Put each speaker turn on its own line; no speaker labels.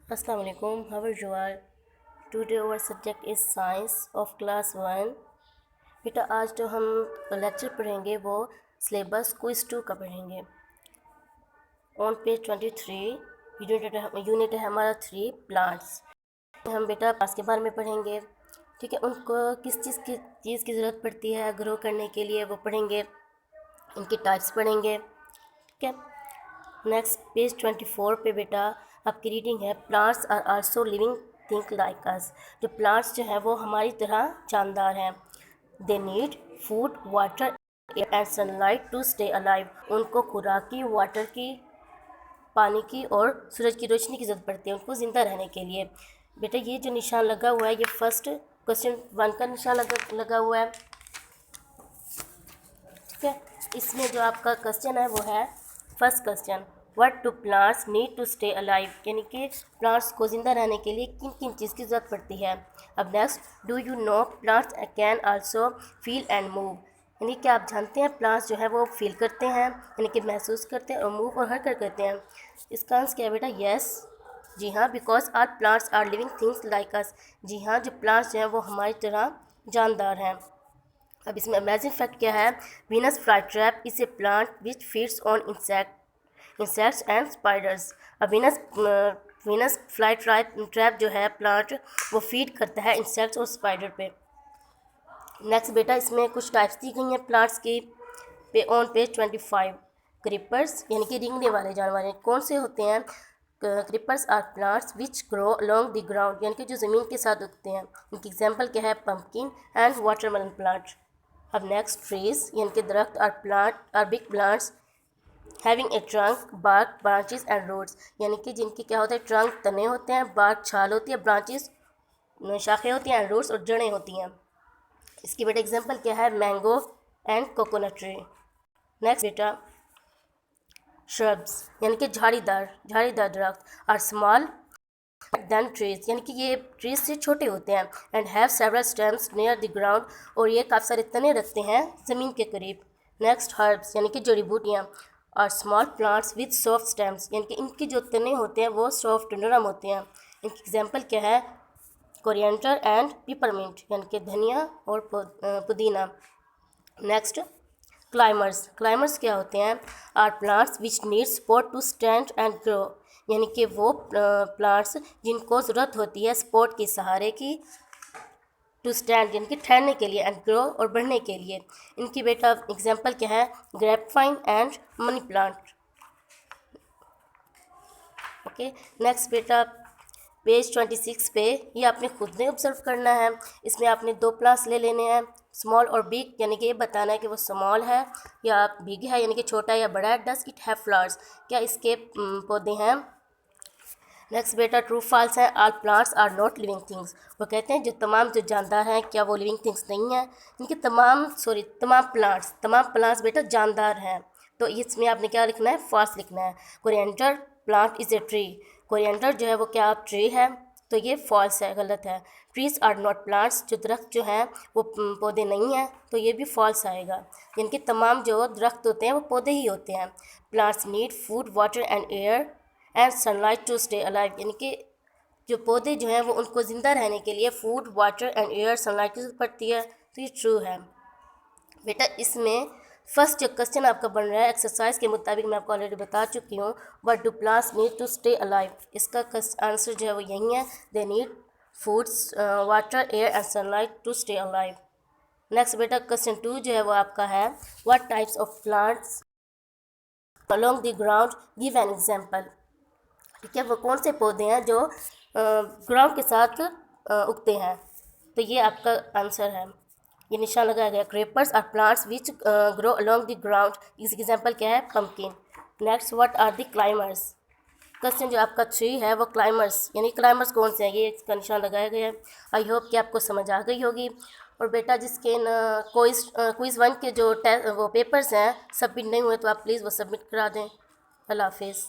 Assalamu alaikum. How are you all? Today our subject is science of class 1. बेटा आज जो हम lecture पढ़ेंगे वो सिलेबस क्विज 2 का पढ़ेंगे। ऑन पेज 23 यूनिट है हमारा 3 प्लांट्स। हम बेटा प्लांट्स के बारे में पढ़ेंगे, ठीक है। उनको किस चीज़ की ज़रूरत पड़ती है ग्रो करने के लिए वो पढ़ेंगे, इनकी टाइप्स पढ़ेंगे, ठीक है। नेक्स्ट पेज 24 पे बेटा आपकी रीडिंग है plants are also living things like us. जो प्लांट्स जो है वो हमारी तरह जानदार हैं। They need food water and sunlight to stay alive. उनको खुराक की, वाटर की, पानी की और सूरज की रोशनी की ज़रूरत पड़ती है उनको ज़िंदा रहने के लिए। बेटा ये जो निशान लगा हुआ है ये फर्स्ट क्वेश्चन 1 का निशान लगा हुआ है, ठीक है। इसमें जो आपका क्वेश्चन है वो है first question, what do plants need to stay alive, यानी कि प्लांट्स को ज़िंदा रहने के लिए किन किन चीज़ की ज़रूरत पड़ती है। अब next, do you know plants can also feel and move, यानी कि आप जानते हैं प्लांट्स जो है वो फील करते हैं, यानी कि महसूस करते हैं और मूव और हरकत करते हैं। इसका आंसर क्या है बेटा? यस, जी हाँ, because our plants are living things like us. जी हाँ, जो प्लांट्स जो हैं वो हमारी तरह जानदार हैं। अब इसमें अमेजिंग फैक्ट क्या है? Venus flytrap is a plant which feeds on insects and spiders. अब वीनस फ्लाईट्रैप जो है प्लांट वो फीड करता है इंसेक्ट्स और स्पाइडर पे। नेक्स्ट बेटा इसमें कुछ टाइप्स दी गई हैं प्लांट्स की ऑन पेज 25। क्रीपर्स यानी कि रेंगने वाले जानवर हैं। कौन से होते हैं? Creepers are plants which grow along the ground, यानी कि जो ज़मीन के साथ उगते हैं। इनकी एग्जाम्पल क्या है? Pumpkin and watermelon plant. अब नेक्स्ट, ट्रीज यानी कि दरख्त are big plants having a trunk, bark, branches and roots, यानी कि जिनके क्या होते हैं? ट्रंक तने होते हैं, बार्क छाल होती है, ब्रांचेस शाखें होती हैं, रूट्स और जड़ें होती हैं। इसकी बेटा एग्जांपल क्या है? Mango and coconut tree. Next बेटा, श्रब्स यानी कि झाड़ीदार दरख्त आर स्मॉल देन ट्रीज, यानी कि ये ट्रीज से छोटे होते हैं। And have several stems near the ground, और ये काफ़ी सारे तने रखते हैं ज़मीन के करीब। नेक्स्ट, हर्ब्स यानी कि जड़ी बूटियाँ और small plants with soft stems, यानी कि इनके जो तने होते हैं वो सॉफ्ट नरम होते हैं। इनकी एग्जांपल क्या है? कोरिएंडर एंड पिपरमिंट, यानी कि धनिया और पुदीना। नेक्स्ट, क्लाइमर्स क्या होते हैं? Are plants which need support to stand and grow, यानी कि वो प्लांट्स जिनको ज़रूरत होती है सपोर्ट के सहारे की, टू स्टैंड यानी कि ठहरने के लिए, एंड ग्रो और बढ़ने के लिए। इनकी बेटा एग्जांपल क्या है? Grapevine and money plant. Okay, next बेटा पेज 26 पे ये आपने खुद ने ऑब्जर्व करना है। इसमें आपने 2 प्लांट्स ले लेने हैं, स्मॉल और बिग, यानी कि ये बताना है कि वो स्मॉल है या बिग है, यानी कि छोटा या बड़ा है। डस इट हैव फ्लावर्स, क्या इसके पौधे हैं? नेक्स्ट बेटा, ट्रू फॉल्स है। All plants are not living things, वो कहते हैं जो तमाम जो जानदार हैं क्या वो लिविंग थिंग्स नहीं हैं? इनके तमाम प्लांट्स बेटा जानदार हैं। तो इसमें आपने क्या लिखना है? फॉल्स लिखना है। Coriander plant is a tree, coriander जो है वो क्या ट्री है? तो ये फॉल्स है, गलत है। ट्रीज आर नॉट प्लांट्स, जो दरख्त जो हैं वो पौधे नहीं हैं, तो ये भी फॉल्स आएगा। इनके तमाम जो दरख्त होते हैं वो पौधे ही होते हैं। Plants need food water and air and sunlight to stay alive, यानी कि जो पौधे जो हैं वो उनको ज़िंदा रहने के लिए food water and air sunlight की जरूरत पड़ती है। तो ये ट्रू है बेटा। इसमें फर्स्ट जो क्वेश्चन आपका बन रहा है एक्सरसाइज के मुताबिक मैं आपको ऑलरेडी बता चुकी हूँ, what do plants need to stay alive. इसका आंसर जो है वो यही है, they need foods water air and sunlight to stay alive. Next बेटा क्वेश्चन 2 जो है वो आपका है, what types of plants along the ground, give an example, ठीक है। वो कौन से पौधे हैं जो ग्राउंड के साथ उगते हैं? तो ये आपका आंसर है, ये निशान लगाया गया। Creepers are plants which grow along the ground, इसकी एग्जांपल क्या है? Pumpkin. Next, what are the climbers. Question जो आपका 3 है वो क्लाइमर्स, यानी क्लाइमर्स कौन से हैं, ये इसका निशान लगाया गया है। आई होप कि आपको समझ आ गई होगी। और बेटा जिसके क्विज़ 1 के जो वो पेपर्स हैं सबमिट नहीं हुए तो आप प्लीज़ वो सबमिट करा दें। अल्लाह हाफिज़।